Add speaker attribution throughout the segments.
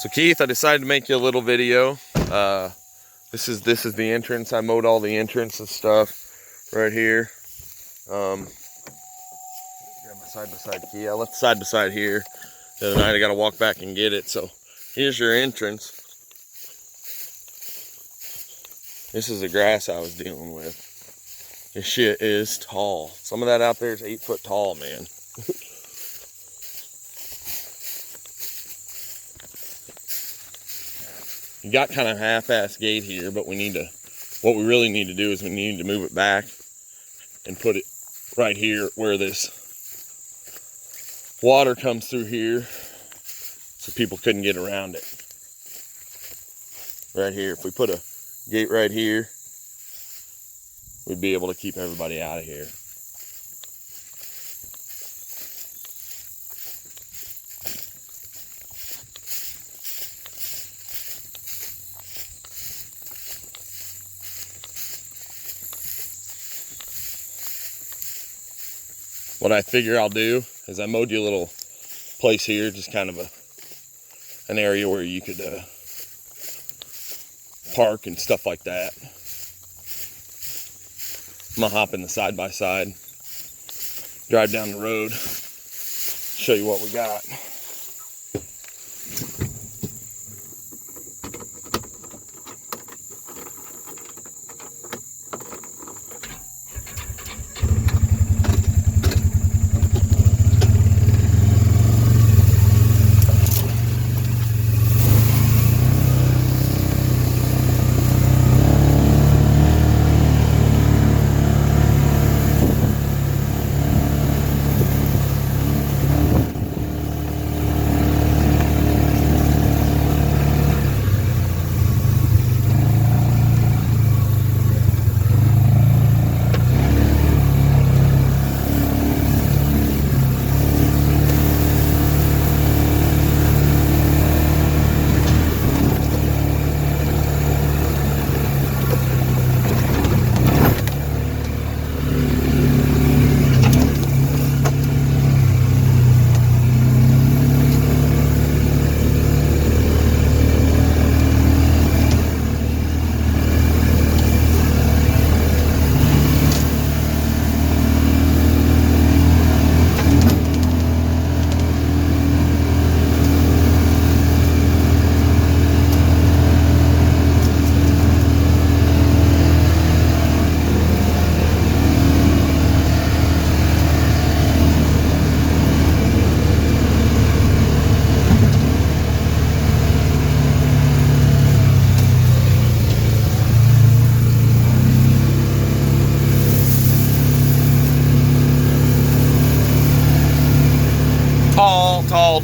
Speaker 1: So Keith, I decided to make you a little video. This is the entrance. I mowed all the entrance and stuff right here. Grab my side-by-side key. I left the side-by-side here the other night. I got to walk back and get it. So here's your entrance. This is the grass I was dealing with. This shit is tall. Some of that out there is 8 foot tall, man. You got kind of half-ass gate here, but what we really need to do is we need to move it back and put it right here where this water comes through here so people couldn't get around it. Right here, if we put a gate right here, we'd be able to keep everybody out of here. What I figure I'll do is I mowed you a little place here, just kind of an area where you could park and stuff like that. I'm gonna hop in the side-by-side, drive down the road, show you what we got.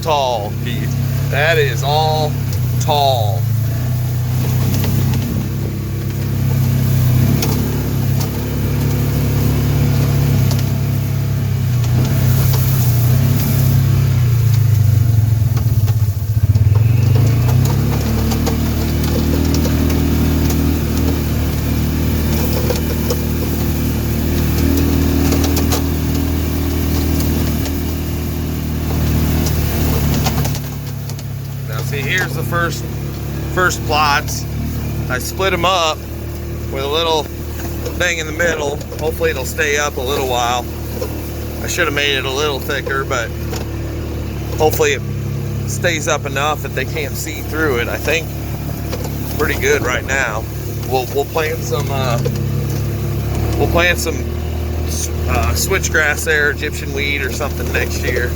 Speaker 1: Tall, Keith. That is all tall. See, here's the first plots. I split them up with a little thing in the middle. Hopefully it'll stay up a little while. I should have made it a little thicker, but hopefully it stays up enough that they can't see through it. I think pretty good right now. We'll plant some switchgrass there, Egyptian weed or something next year.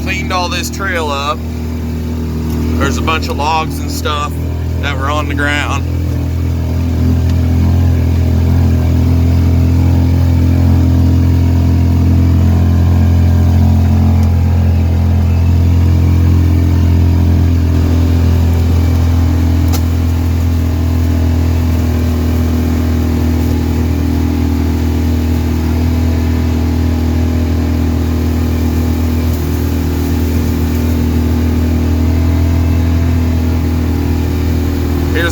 Speaker 1: Cleaned all this trail up. There's a bunch of logs and stuff that were on the ground.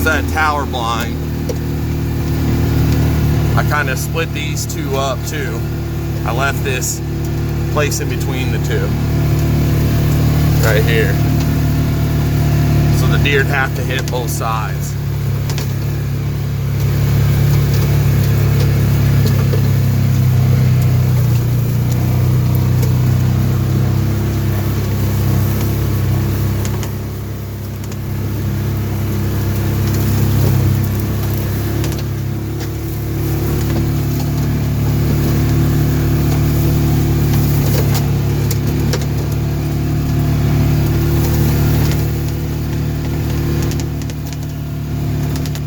Speaker 1: was that tower blind, I kind of split these two up too. I left this place in between the two, right here. So the deer'd have to hit both sides.